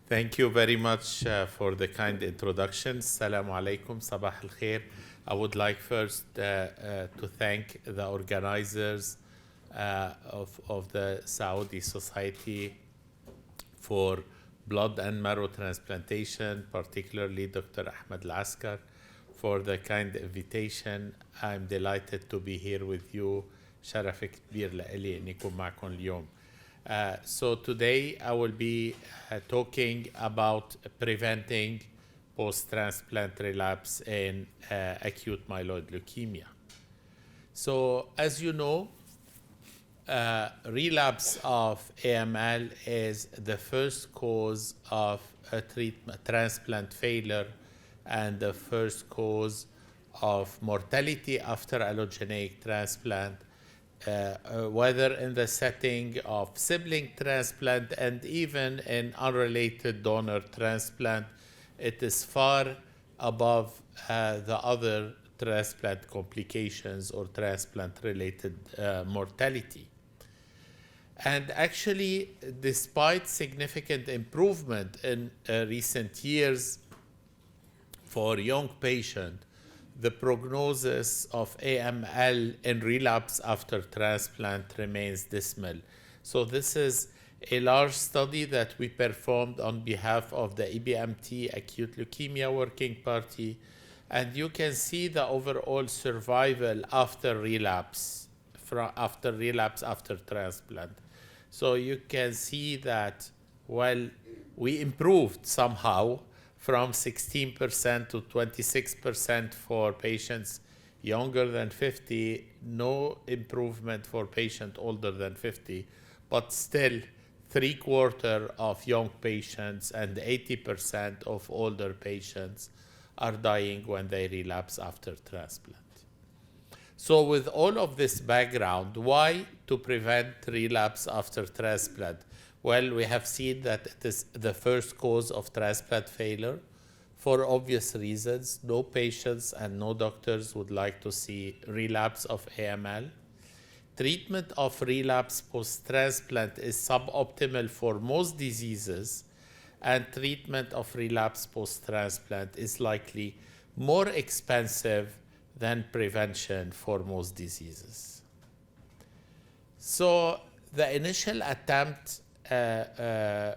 Thank you very much for the kind introduction. Assalamu alaikum, sabah al khair. I would like first to thank the organizers of the Saudi Society for Blood and Marrow Transplantation, particularly Dr. Ahmed Al-Askar, for the kind invitation. I'm delighted to be here with you. شرف كبير لإلي إني أكون معكم اليوم. So today I will be talking about preventing post-transplant relapse in acute myeloid leukemia. So as you know, relapse of AML is the first cause of a transplant failure and the first cause of mortality after allogeneic transplant, whether in the setting of sibling transplant and even in unrelated donor transplant. It is far above the other transplant complications or transplant-related mortality. And actually, despite significant improvement in recent years for young patients, the prognosis of AML in relapse after transplant remains dismal. So this is a large study that we performed on behalf of the EBMT Acute Leukemia Working Party, and you can see the overall survival after relapse, after transplant. So you can see that, well, we improved somehow from 16% to 26% for patients younger than 50, no improvement for patients older than 50, but still 3/4 of young patients and 80% of older patients are dying when they relapse after transplant. So with all of this background, why to prevent relapse after transplant? Well, we have seen that it is the first cause of transplant failure for obvious reasons. No patients and no doctors would like to see relapse of AML. Treatment of relapse post-transplant is suboptimal for most diseases, and treatment of relapse post-transplant is likely more expensive than prevention for most diseases. So the initial attempt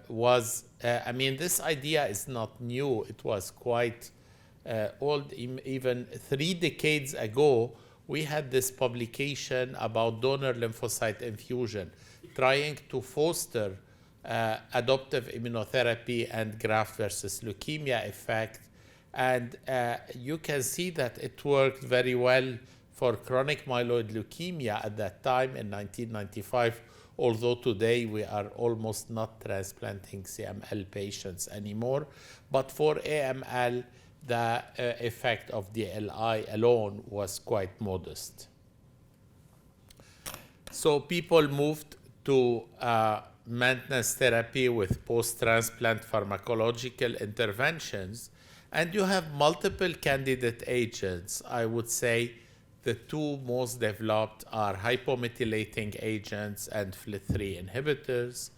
was, this idea is not new. It was quite old. Even 3 decades ago, we had this publication about donor lymphocyte infusion, trying to foster adoptive immunotherapy and graft versus leukemia effect. And you can see that it worked very well for chronic myeloid leukemia at that time in 1995, although today we are almost not transplanting CML patients anymore. But for AML, the effect of DLI alone was quite modest. So people moved to maintenance therapy with post-transplant pharmacological interventions, and you have multiple candidate agents. I would say the 2 most developed are hypomethylating agents and FLT3 inhibitors,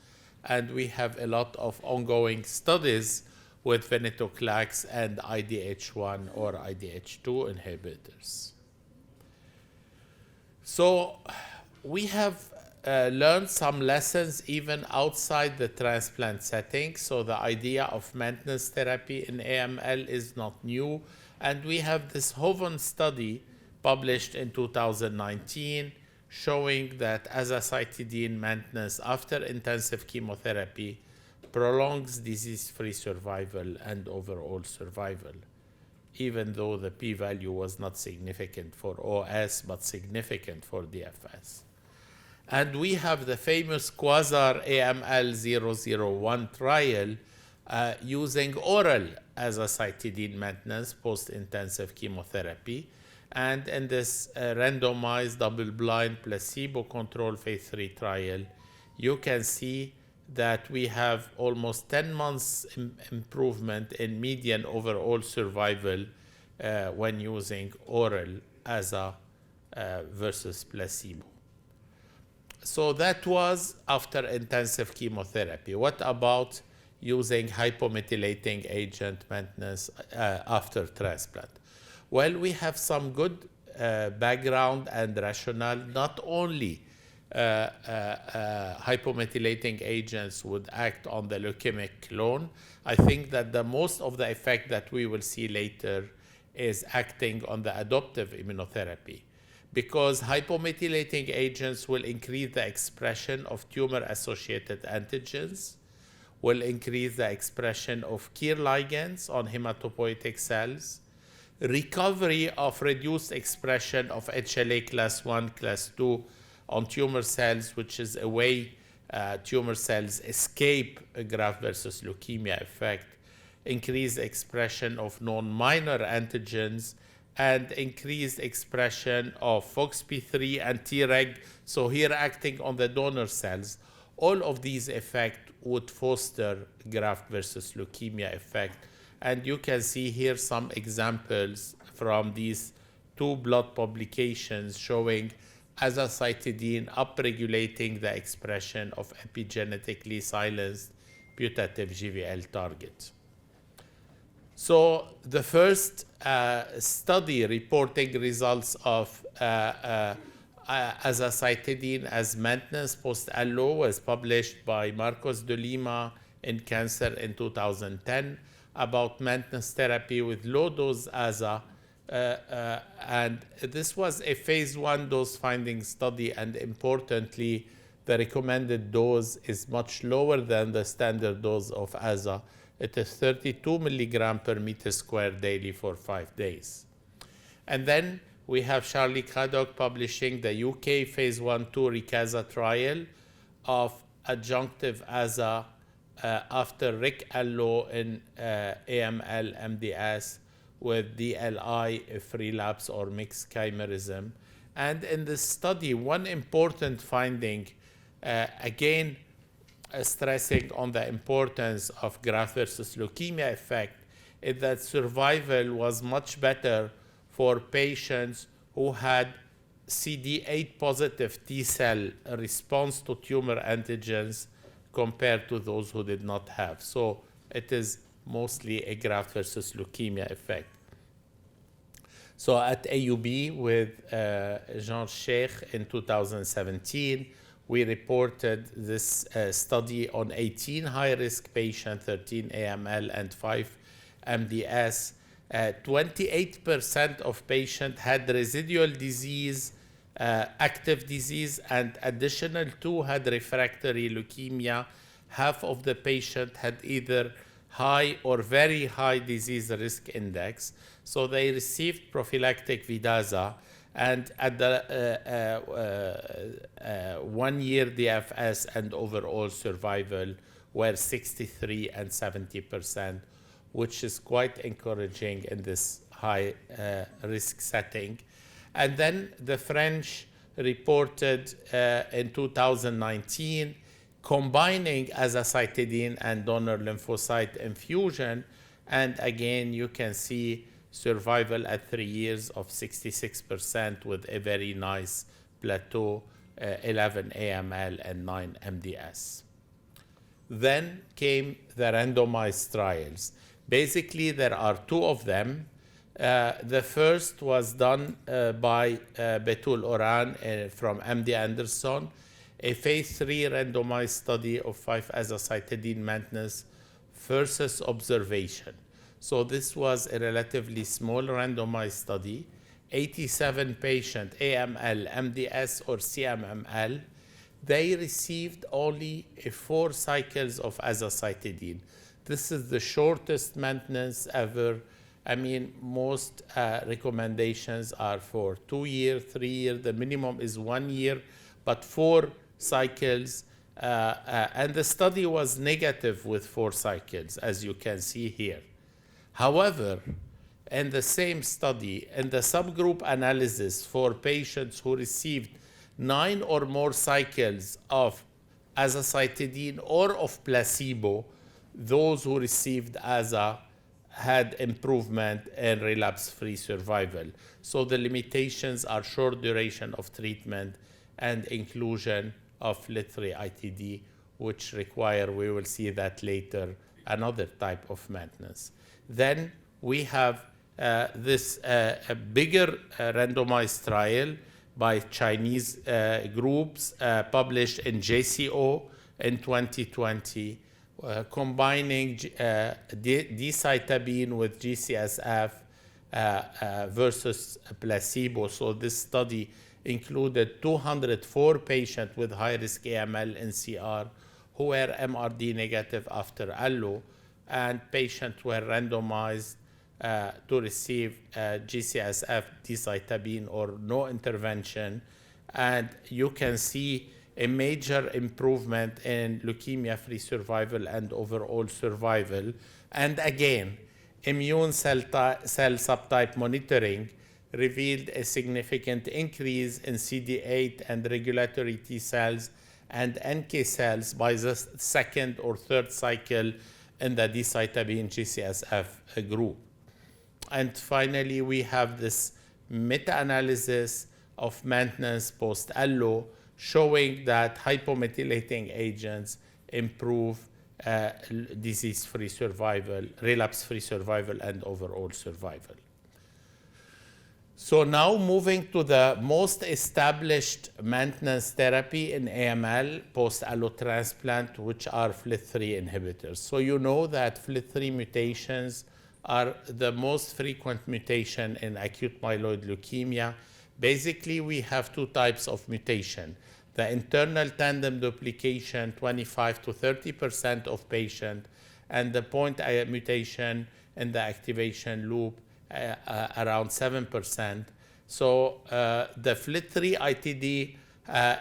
and we have a lot of ongoing studies with venetoclax and IDH1 or IDH2 inhibitors. So we have learned some lessons even outside the transplant setting. So the idea of maintenance therapy in AML is not new, and we have this HOVON study published in 2019 showing that azacitidine maintenance after intensive chemotherapy prolongs disease-free survival and overall survival, even though the p-value was not significant for OS, but significant for DFS. And we have the famous Quasar AML 001 trial using oral azacitidine maintenance post-intensive chemotherapy. And in this randomized double-blind placebo-controlled phase 3 trial, you can see that we have almost 10 months improvement in median overall survival when using oral AZA versus placebo. So that was after intensive chemotherapy. What about using hypomethylating agent maintenance after transplant? Well, we have some good background and rationale. Not only hypomethylating agents would act on the leukemic clone. I think that the most of the effect that we will see later is acting on the adoptive immunotherapy, because hypomethylating agents will increase the expression of tumor-associated antigens, will increase the expression of KIR ligands on hematopoietic cells, recovery of reduced expression of HLA class 1, class 2 on tumor cells, which is a way tumor cells escape a graft versus leukemia effect, increased expression of non-minor antigens, and increased expression of FOXP3 and Treg, so here acting on the donor cells. All of these effects would foster graft versus leukemia effect. And you can see here some examples from these two blood publications showing azacitidine upregulating the expression of epigenetically silenced putative GVL targets. So the first study reporting results of azacitidine as maintenance post-allo was published by Marcos de Lima in Cancer in 2010 about maintenance therapy with low-dose aza. And this was a phase 1 dose-finding study, and importantly, the recommended dose is much lower than the standard dose of aza. It is 32 milligram per meter square daily for 5 days. And then we have Charlie Craddock publishing the UK phase 1-2 RICASA trial of adjunctive aza after RIC-Allo in AML MDS with DLI if relapse or mixed chimerism. And in this study, one important finding, again, stressing on the importance of graft versus leukemia effect, is that survival was much better for patients who had CD8 positive T cell response to tumor antigens compared to those who did not have. So it is mostly a graft versus leukemia effect. So at AUB with Jean Sheikh in 2017, we reported this study on 18 high-risk patients, 13 AML and 5 MDS. 28% of patients had residual disease, active disease, and additional 2 had refractory leukemia. Half of the patients had either high or very high disease risk index. So they received prophylactic Vidaza, and at the 1-year DFS and overall survival were 63 and 70%, which is quite encouraging in this high risk setting. And then the French reported in 2019 combining azacitidine and donor lymphocyte infusion, and again you can see survival at 3 years of 66% with a very nice plateau, 11 AML and 9 MDS. Then came the randomized trials. Basically, there are 2 of them. The first was done by Betul Oran from MD Anderson, a phase 3 randomized study of 5 azacitidine maintenance versus observation. So this was a relatively small randomized study, 87 patients, AML, MDS, or CMML. They received only 4 cycles of azacitidine. This is the shortest maintenance ever. I mean, most recommendations are for 2 years, 3 years. The minimum is 1 year, but 4 cycles. And the study was negative with 4 cycles, as you can see here. However, in the same study, in the subgroup analysis for patients who received 9 or more cycles of azacitidine or of placebo, those who received aza had improvement in relapse-free survival. So the limitations are short duration of treatment and inclusion of FLT3 ITD which require, we will see that later, another type of maintenance. Then we have this a bigger randomized trial by Chinese groups published in JCO in 2020, combining decitabine with GCSF versus placebo. So this study included 204 patients with high-risk AML and CR who were MRD negative after allo, and patients were randomized to receive GCSF, decitabine, or no intervention. And you can see a major improvement in leukemia-free survival and overall survival. And again, immune cell subtype monitoring revealed a significant increase in CD8 and regulatory T cells and NK cells by the second or third cycle in the decitabine GCSF group. And finally, we have this meta-analysis of maintenance post-allo showing that hypomethylating agents improve disease-free survival, relapse-free survival, and overall survival. So now moving to the most established maintenance therapy in AML post-allo transplant, which are FLT3 inhibitors. So you know that FLT3 mutations are the most frequent mutation in acute myeloid leukemia. Basically, we have two types of mutation. The internal tandem duplication, 25 to 30% of patients, and the point mutation in the activation loop, around 7%. So the FLT3 ITD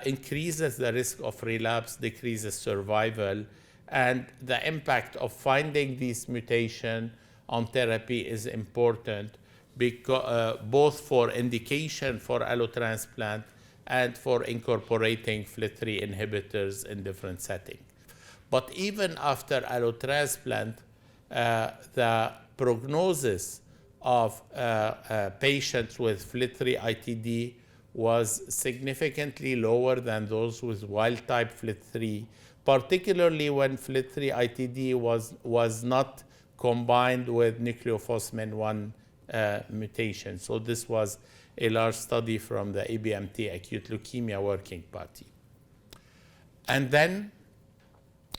increases the risk of relapse, decreases survival, and the impact of finding these mutations on therapy is important because, both for indication for allotransplant and for incorporating FLT3 inhibitors in different settings. But even after allotransplant, the prognosis of patients with FLT3 ITD was significantly lower than those with wild-type FLT3, particularly when FLT3 ITD was not combined with nucleophosmin-1 mutation. So this was a large study from the EBMT Acute Leukemia Working Party. And then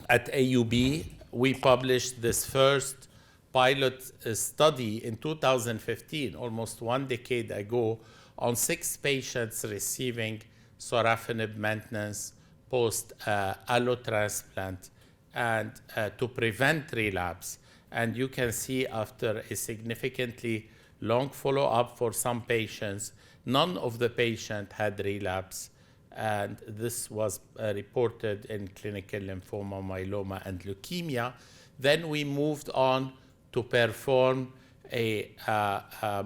at AUB, we published this first pilot study in 2015, almost 1 decade ago, on 6 patients receiving sorafenib maintenance post-allotransplant and to prevent relapse. And you can see after a significantly long follow-up for some patients, none of the patients had relapse. And this was reported in clinical lymphoma, myeloma, and leukemia. Then we moved on to perform a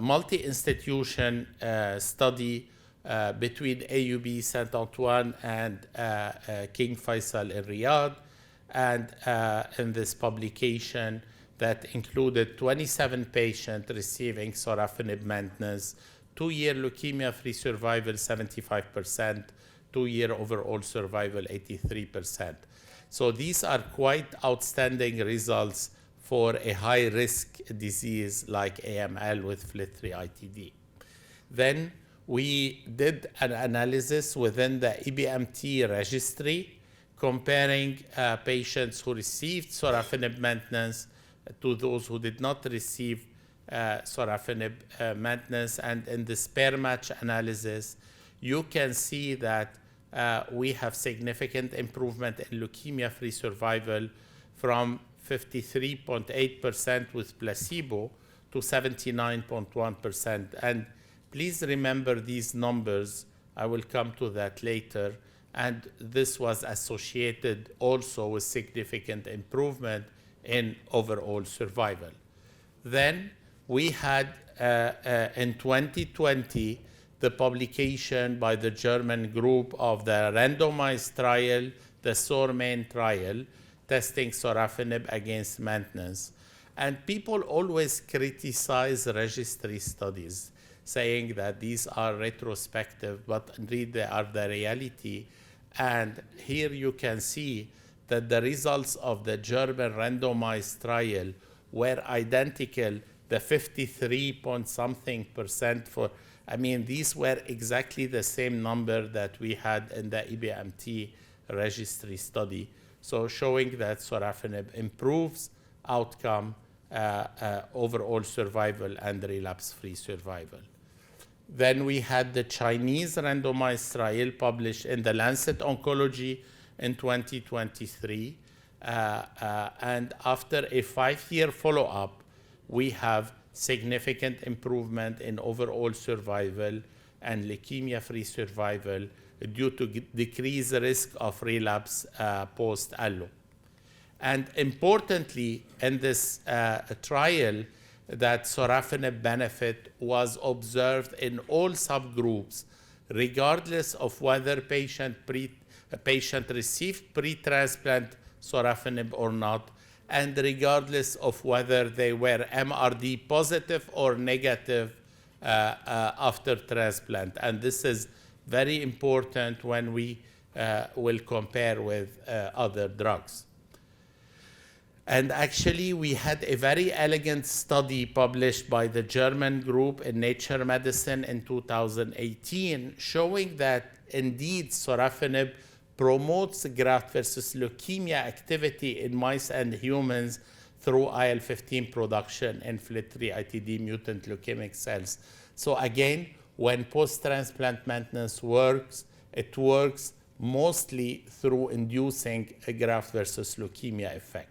multi-institution study between AUB Saint Antoine and King Faisal in Riyadh. And in this publication that included 27 patients receiving sorafenib maintenance, 2-year leukemia-free survival 75%, 2-year overall survival 83%. So these are quite outstanding results for a high-risk disease like AML with FLT3 ITD. Then we did an analysis within the EBMT registry comparing patients who received sorafenib maintenance to those who did not receive sorafenib maintenance. And in the pair match analysis, you can see that we have significant improvement in leukemia-free survival from 53.8% with placebo to 79.1%. And please remember these numbers. I will come to that later. And this was associated also with significant improvement in overall survival. Then we had in 2020 the publication by the German group of the randomized trial, the SOR-MAIN trial, testing sorafenib against maintenance. And people always criticize registry studies, saying that these are retrospective, but indeed they are the reality. And here you can see that the results of the German randomized trial were identical, the 53 point something percent for, I mean, these were exactly the same number that we had in the EBMT registry study. So showing that sorafenib improves outcome, overall survival and relapse-free survival. Then we had the Chinese randomized trial published in the Lancet Oncology in 2023. And after a 5-year follow-up, we have significant improvement in overall survival and leukemia-free survival due to decreased risk of relapse post-allo. And importantly, in this trial, that sorafenib benefit was observed in all subgroups, regardless of whether patient received pre-transplant sorafenib or not, and regardless of whether they were MRD positive or negative after transplant. And this is very important when we will compare with other drugs. And actually, we had a very elegant study published by the German group in Nature Medicine in 2018, showing that indeed sorafenib promotes graft versus leukemia activity in mice and humans through IL-15 production in FLT3-ITD mutant leukemic cells. So again, when post-transplant maintenance works, it works mostly through inducing a graft versus leukemia effect.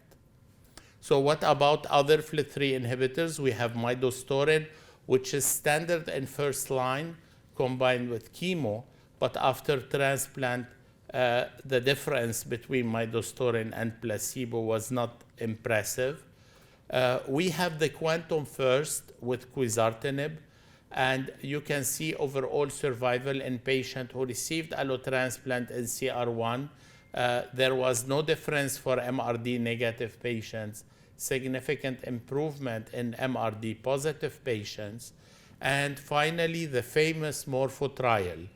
So what about other FLT3 inhibitors? We have midostaurin, which is standard in first line combined with chemo, but after transplant, the difference between midostaurin and placebo was not impressive. We have the Quantum First with quizartinib, and you can see overall survival in patients who received allotransplant in CR1. There was no difference for MRD negative patients, significant improvement in MRD positive patients, and finally the famous Morpho trial,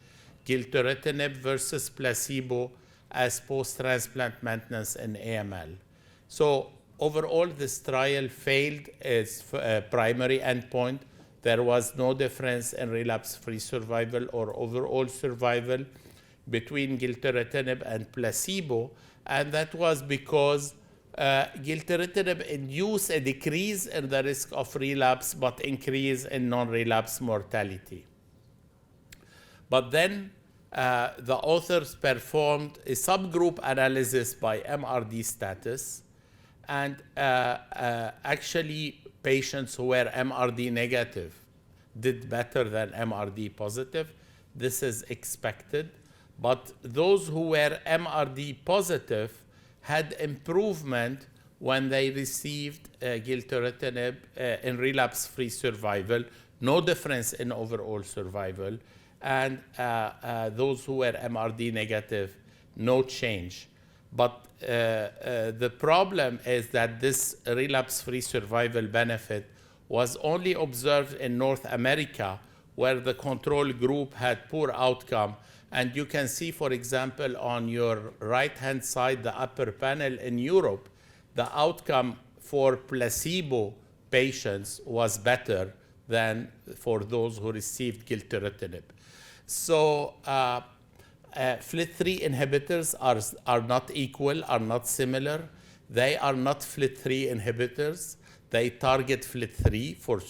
gilteritinib versus placebo as post-transplant maintenance in AML. So overall, this trial failed its primary endpoint. There was no difference in relapse-free survival or overall survival between gilteritinib and placebo, and that was because gilteritinib induced a decrease in the risk of relapse, but increase in non-relapse mortality. But then the authors performed a subgroup analysis by MRD status, and actually patients who were MRD negative did better than MRD positive. This is expected. But those who were MRD positive had improvement when they received gilteritinib in relapse-free survival, no difference in overall survival, and those who were MRD negative, no change. But the problem is that this relapse-free survival benefit was only observed in North America, where the control group had poor outcome. And you can see, for example, on your right-hand side, the upper panel in Europe, the outcome for placebo patients was better than for those who received gilteritinib. So FLT3 inhibitors are not equal, are not similar. They are not FLT3 inhibitors. They target FLT3 for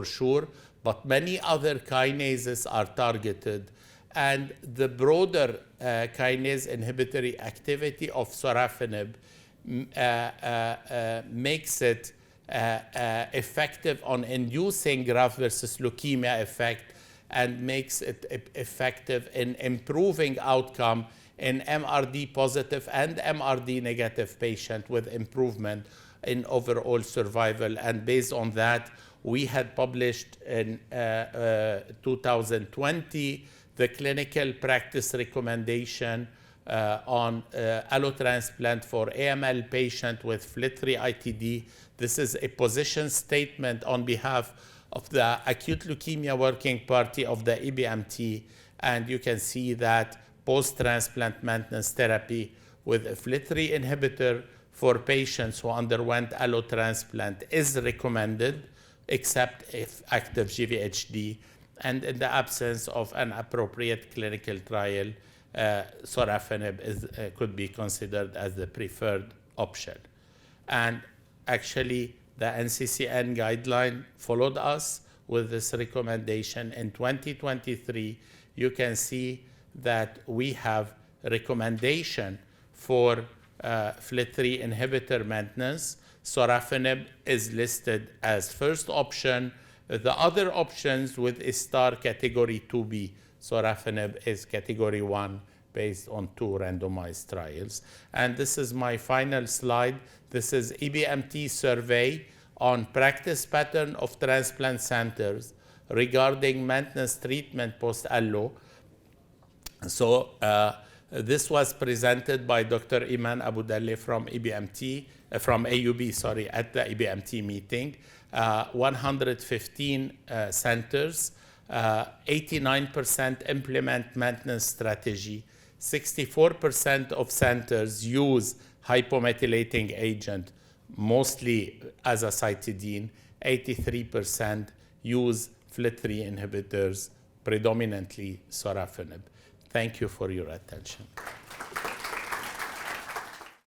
sure, but many other kinases are targeted. And the broader kinase inhibitory activity of sorafenib makes it effective on inducing graft versus leukemia effect, and makes it effective in improving outcome in MRD positive and MRD negative patient with improvement in overall survival. And based on that, we had published in 2020 the clinical practice recommendation on allotransplant for AML patient with FLT3-ITD. This is a position statement on behalf of the Acute Leukemia Working Party of the EBMT, and you can see that post-transplant maintenance therapy with a FLT3 inhibitor for patients who underwent allotransplant is recommended, except if active GVHD, and in the absence of an appropriate clinical trial, sorafenib could be considered as the preferred option. And actually, the NCCN guideline followed us with this recommendation. In 2023, you can see that we have recommendation for FLT3 inhibitor maintenance. Sorafenib is listed as first option. The other options with a star category 2B, sorafenib is category 1 based on 2 randomized trials. And this is my final slide. This is EBMT survey on practice pattern of transplant centers regarding maintenance treatment post-allo. So this was presented by Dr. Iman Abu Dalle from EBMT, from AUB, sorry, at the EBMT meeting. 115 centers, 89% implement maintenance strategy, 64% of centers use hypomethylating agent, mostly azacitidine, 83% use FLT3 inhibitors, predominantly sorafenib. Thank you for your attention.